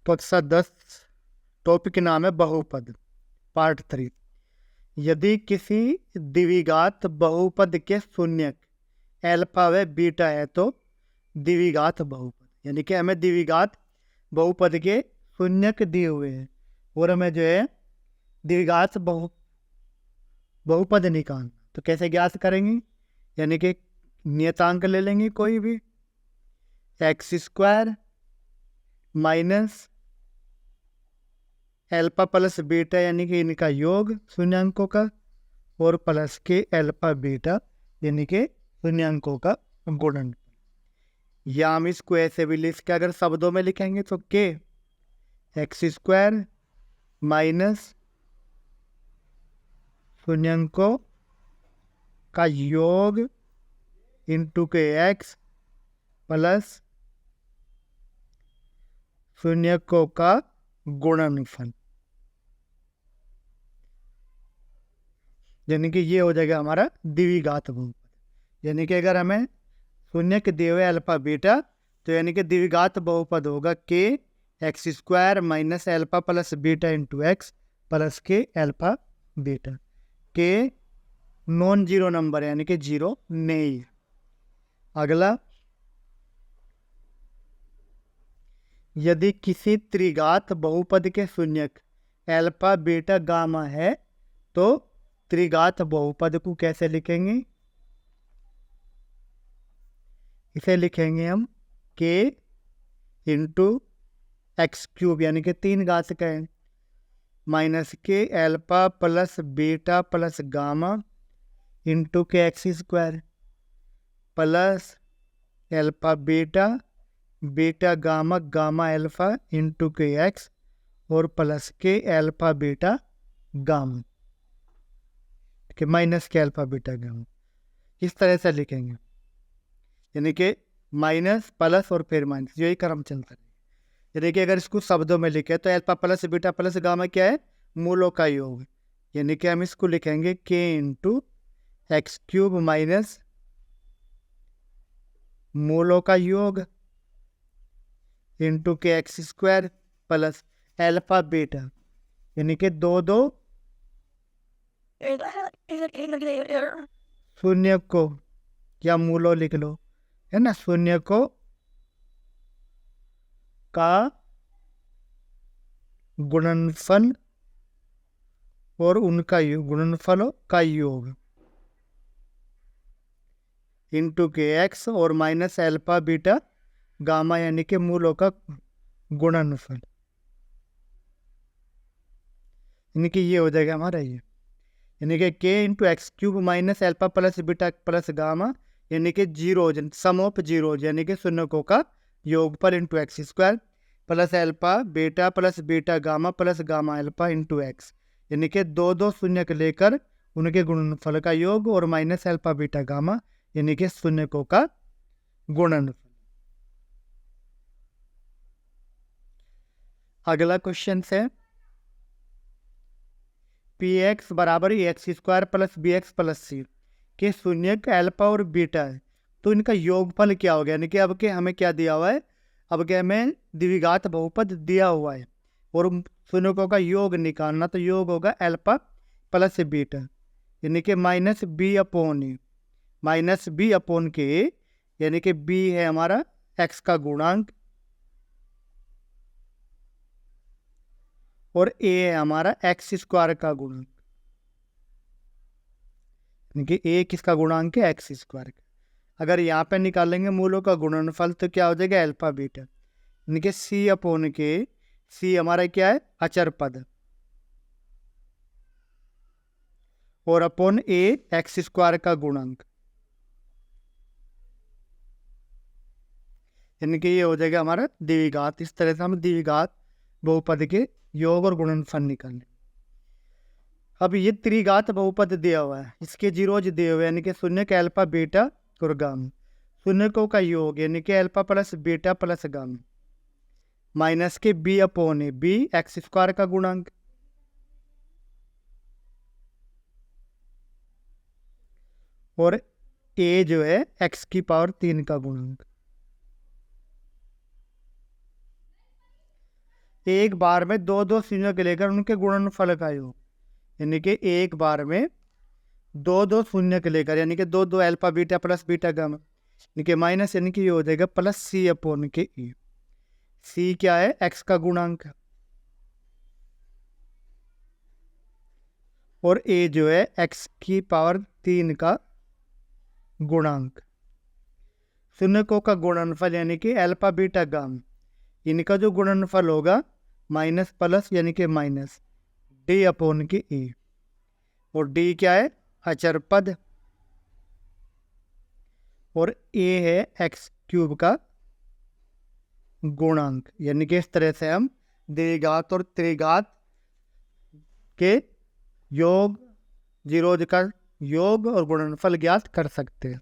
तो कक्षा 10 टॉपिक नाम है बहुपद, पार्ट 3। यदि किसी द्विघात बहुपद के शून्यक अल्फा व बीटा है तो द्विघात बहुपद, यानी कि हमें द्विघात बहुपद के शून्यक दिए हुए हैं और हमें जो है द्विघात बहुपद निकालना। तो कैसे ज्ञात करेंगे? यानी कि नियतांक ले लेंगे कोई भी, x square minus alpha plus beta यानी कि इनका योग शून्यांकों का, और प्लस के अल्फा बीटा यानी कि शून्यांकों का गुणन। या हम इसको ऐसे भी लिख के अगर शब्दों में लिखेंगे तो के एक्स स्क्वायर माइनस शून्यांकों का योग इंटू के एक्स प्लस शून्यकों का गुणनफल, यानी कि ये हो जाएगा हमारा द्विघात बहुपद। यानी कि अगर हमें शून्य के दिए हुए अल्फा बीटा, तो यानी कि द्विघात बहुपद होगा के X square minus alpha plus beta into x plus K alpha beta. के नॉन जीरो नंबर है यानी कि जीरो नहीं। अगला, यदि किसी त्रिघात बहुपद के शून्यक अल्फा बीटा गामा है तो त्रिघात बहुपद को कैसे लिखेंगे? इसे लिखेंगे हम के इंटू एक्स क्यूब यानी कि 3 घात का है, minus K alpha plus beta plus gamma into K X square plus alpha beta beta gamma gamma alpha into K X और plus K alpha beta gamma K minus K alpha beta gamma. इस तरह से लिखेंगे, यानी कि minus plus और फिर minus, यही क्रम चलता है। यानी कि अगर इसको शब्दों में लिखे तो alpha plus beta plus gamma क्या है? मूलों का योग। यानी कि हम इसको लिखेंगे के इंटू एक्स क्यूब माइनस मूलों का योग into K X square plus alpha beta, यानी कि दो दो शून्य को या मूलों लिख लो, है ना, शून्य को का गुणनफल और उनका गुणनफलों का योग इंटू के एक्स और माइनस अल्फा बीटा गामा यानी कि मूलों का गुणनफल, यानी कि ये हो जाएगा हमारा ये, यानी कि के into x cube minus alpha plus beta plus gamma यानी कि जीरो सम ऑफ जीरो यानी कि शून्यकों का योगफल into x square plus alpha beta gamma plus gamma alpha into x, यानी कि दो दो शून्य लेकर उनके गुणनफल का योग और माइनस अल्फा बीटा गामा यानी कि शून्यकों का गुणनफल। अगला क्वेश्चन है पी एक्स बराबर X square plus B X plus C के शून्यक अल्फा और बीटा है, तो इनका योगफल क्या हो गया? यानी कि अब के हमें क्या दिया हुआ है? अब के हमें द्विघात बहुपद दिया हुआ है और शून्यकों का योग निकालना, तो योग होगा अल्फा प्लस बीटा यानी कि माइनस बी अपॉन के, यानी कि बी है हमारा एक्स का गुणांक और ए है हमारा एक्स स्क्वायर का गुणांक, यानी कि ए किसका गुणांक है? एक्स स्क्वायर का। अगर यहाँ पे निकालेंगे मूलों का गुणनफल तो क्या हो जाएगा? अल्फा बीटा, यानी कि सी अपॉन के, सी हमारा क्या है? अचर पद, और अपॉन ए एक्स स्क्वायर का गुणांक, यानी कि ये हो जाएगा हमारा द्विघात। इस तरह से हम द्विघात बहुपद के योग और गुणनफल निकालें। अब ये त्रिघात बहुपद दिया हुआ है, इसके जीरोज दिए हुए यानी कि शून्य के अल्फा बीटा और गामा, शून्यकों का योग यानी कि alpha plus beta plus gamma minus के बी अपॉन ए, बी एक्स स्क्वायर का गुणांक और ए जो है एक्स की पावर 3 का गुणांक। एक बार में दो दो शून्य के लेकर उनके गुणनफल का योग, यानी कि एक बार में दो दो शून्य के लेकर, यानी कि दो दो alpha beta plus beta gamma, यानी कि माइनस, यानी कि ये हो जाएगा प्लस सी अपॉन के ई। सी क्या है? एक्स का गुणांक, और ए जो है एक्स की पावर 3 का गुणांक। शून्यकों का गुणनफल यानी कि अल्फा बीटा गामा, इनका जो गुणनफल होगा माइनस प्लस यानी कि माइनस डी अपॉन के ई, और डी क्या है? अचर पद, और ए है एक्स क्यूब का गुणांक। यानी कि इस तरह से हम द्विघात और त्रिघात के योग, जीरोज का योग और गुणनफल ज्ञात कर सकते हैं।